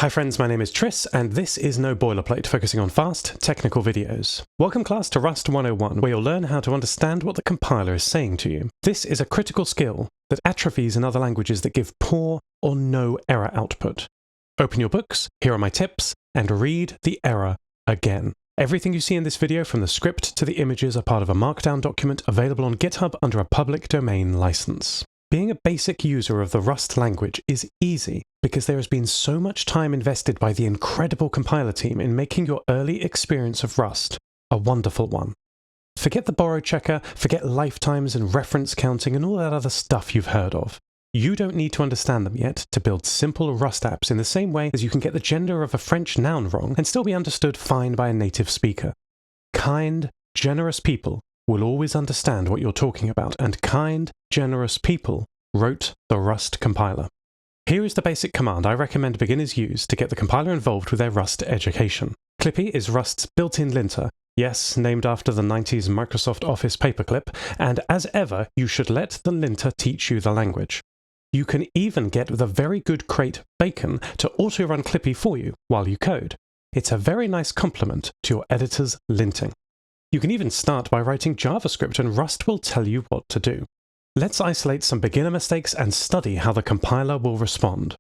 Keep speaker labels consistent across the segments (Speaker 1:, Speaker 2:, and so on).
Speaker 1: Hi friends, my name is Tris, and this is No Boilerplate, focusing on fast, technical videos. Welcome class to Rust 101, where you'll learn how to understand what the compiler is saying to you. This is a critical skill that atrophies in other languages that give poor or no error output. Open your books, here are my tips, and read the error again. Everything you see in this video, from the script to the images, are part of a Markdown document available on GitHub under a public domain license. Being a basic user of the Rust language is easy because there has been so much time invested by the incredible compiler team in making your early experience of Rust a wonderful one. Forget the borrow checker, forget lifetimes and reference counting and all that other stuff you've heard of. You don't need to understand them yet to build simple Rust apps in the same way as you can get the gender of a French noun wrong and still be understood fine by a native speaker. Kind, generous people will always understand what you're talking about, and kind, generous people wrote the Rust compiler. Here is the basic command I recommend beginners use to get the compiler involved with their Rust education. Clippy is Rust's built-in linter, yes, named after the 90s Microsoft Office paperclip, and as ever, you should let the linter teach you the language. You can even get the very good crate Bacon to auto-run Clippy for you while you code. It's a very nice complement to your editor's linting. You can even start by writing JavaScript and Rust will tell you what to do. Let's isolate some beginner mistakes and study how the compiler will respond.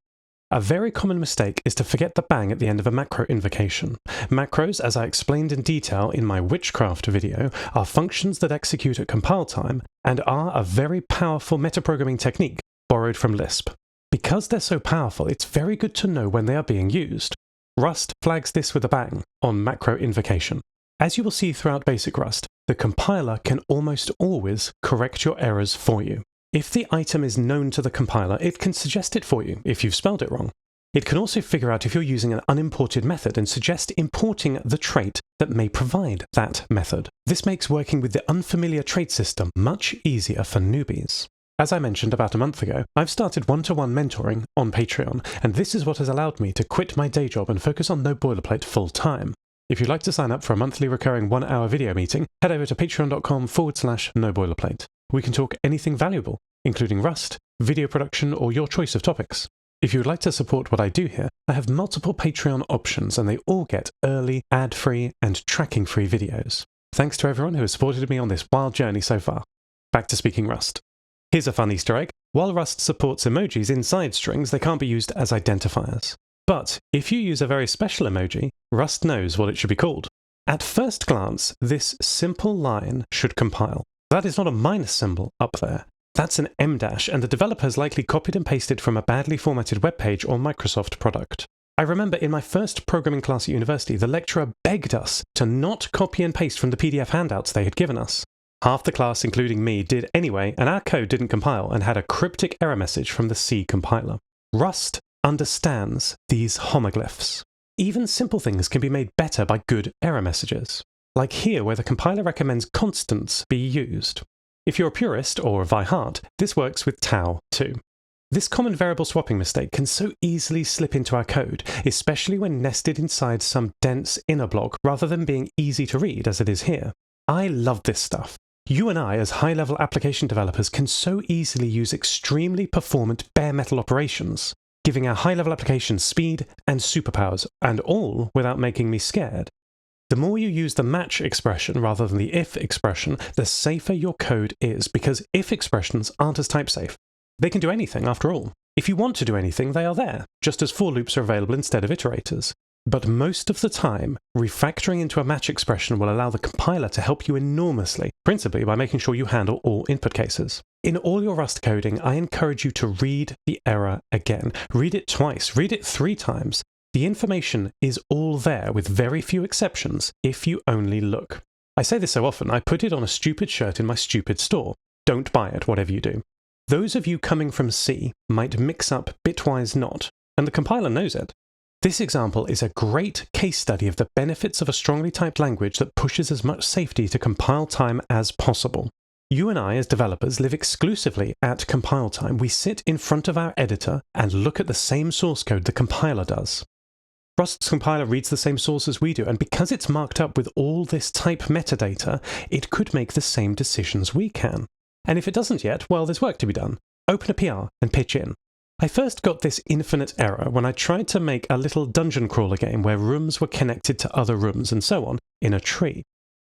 Speaker 1: A very common mistake is to forget the bang at the end of a macro invocation. Macros, as I explained in detail in my Witchcraft video, are functions that execute at compile time and are a very powerful metaprogramming technique borrowed from Lisp. Because they're so powerful, it's very good to know when they are being used. Rust flags this with a bang on macro invocation. As you will see throughout basic Rust, the compiler can almost always correct your errors for you. If the item is known to the compiler, it can suggest it for you if you've spelled it wrong. It can also figure out if you're using an unimported method and suggest importing the trait that may provide that method. This makes working with the unfamiliar trait system much easier for newbies. As I mentioned about a month ago, I've started one-to-one mentoring on Patreon, and this is what has allowed me to quit my day job and focus on No Boilerplate full-time. If you'd like to sign up for a monthly recurring 1-hour video meeting, head over to patreon.com/noboilerplate. We can talk anything valuable, including Rust, video production, or your choice of topics. If you would like to support what I do here, I have multiple Patreon options and they all get early, ad-free, and tracking-free videos. Thanks to everyone who has supported me on this wild journey so far. Back to speaking Rust. Here's a fun Easter egg. While Rust supports emojis inside strings, they can't be used as identifiers. But if you use a very special emoji, Rust knows what it should be called. At first glance, this simple line should compile. That is not a minus symbol up there. That's an M dash, and the developer has likely copied and pasted from a badly formatted web page or Microsoft product. I remember in my first programming class at university, the lecturer begged us to not copy and paste from the PDF handouts they had given us. Half the class, including me, did anyway, and our code didn't compile and had a cryptic error message from the C compiler. Rust understands these homoglyphs. Even simple things can be made better by good error messages, like here where the compiler recommends constants be used. If you're a purist or by heart, this works with tau too. This common variable swapping mistake can so easily slip into our code, especially when nested inside some dense inner block rather than being easy to read as it is here. I love this stuff. You and I, as high-level application developers, can so easily use extremely performant bare metal operations, giving our high-level applications speed and superpowers, and all without making me scared. The more you use the match expression rather than the if expression, the safer your code is, because if expressions aren't as type-safe. They can do anything, after all. If you want to do anything, they are there, just as for loops are available instead of iterators. But most of the time, refactoring into a match expression will allow the compiler to help you enormously, principally by making sure you handle all input cases. In all your Rust coding, I encourage you to read the error again. Read it twice, read it 3 times. The information is all there with very few exceptions if you only look. I say this so often, I put it on a stupid shirt in my stupid store. Don't buy it, whatever you do. Those of you coming from C might mix up bitwise not, and the compiler knows it. This example is a great case study of the benefits of a strongly typed language that pushes as much safety to compile time as possible. You and I, as developers, live exclusively at compile time. We sit in front of our editor and look at the same source code the compiler does. Rust's compiler reads the same source as we do, and because it's marked up with all this type metadata, it could make the same decisions we can. And if it doesn't yet, well, there's work to be done. Open a PR and pitch in. I first got this infinite error when I tried to make a little dungeon crawler game where rooms were connected to other rooms and so on in a tree.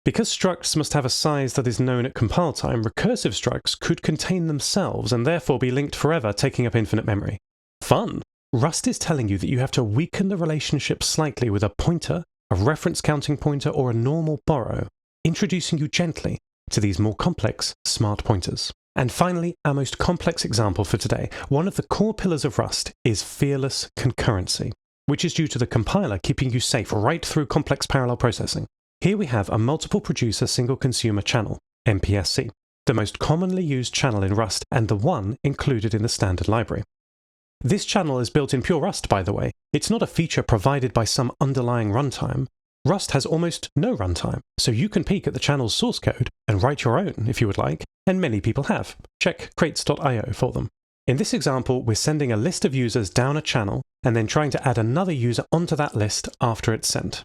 Speaker 1: Because structs must have a size that is known at compile time, recursive structs could contain themselves and therefore be linked forever, taking up infinite memory. Fun! Rust is telling you that you have to weaken the relationship slightly with a pointer, a reference counting pointer, or a normal borrow, introducing you gently to these more complex smart pointers. And finally, our most complex example for today. One of the core pillars of Rust is fearless concurrency, which is due to the compiler keeping you safe right through complex parallel processing. Here we have a multiple producer single consumer channel, MPSC, the most commonly used channel in Rust and the one included in the standard library. This channel is built in pure Rust, by the way. It's not a feature provided by some underlying runtime. Rust has almost no runtime, so you can peek at the channel's source code and write your own if you would like, and many people have. Check crates.io for them. In this example, we're sending a list of users down a channel and then trying to add another user onto that list after it's sent.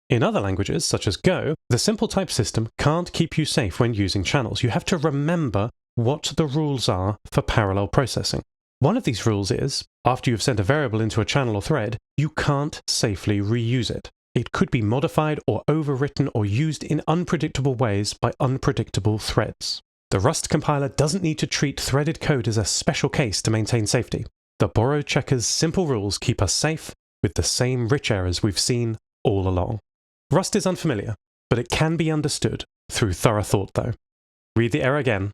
Speaker 1: In other languages, such as Go, the simple type system can't keep you safe when using channels. You have to remember what the rules are for parallel processing. One of these rules is, after you've sent a variable into a channel or thread, you can't safely reuse it. It could be modified or overwritten or used in unpredictable ways by unpredictable threads. The Rust compiler doesn't need to treat threaded code as a special case to maintain safety. The borrow checker's simple rules keep us safe with the same rich errors we've seen all along. Rust is unfamiliar, but it can be understood through thorough thought though. Read the error again.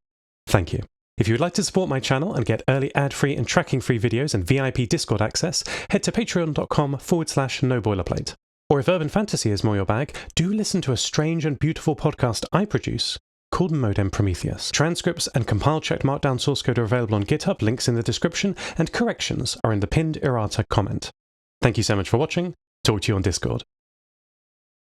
Speaker 1: Thank you. If you would like to support my channel and get early ad-free and tracking-free videos and VIP Discord access, head to patreon.com/noboilerplate. Or if urban fantasy is more your bag, do listen to a strange and beautiful podcast I produce called Modem Prometheus. Transcripts and compile-checked markdown source code are available on GitHub, links in the description, and corrections are in the pinned ERRATA comment. Thank you so much for watching. Talk to you on Discord.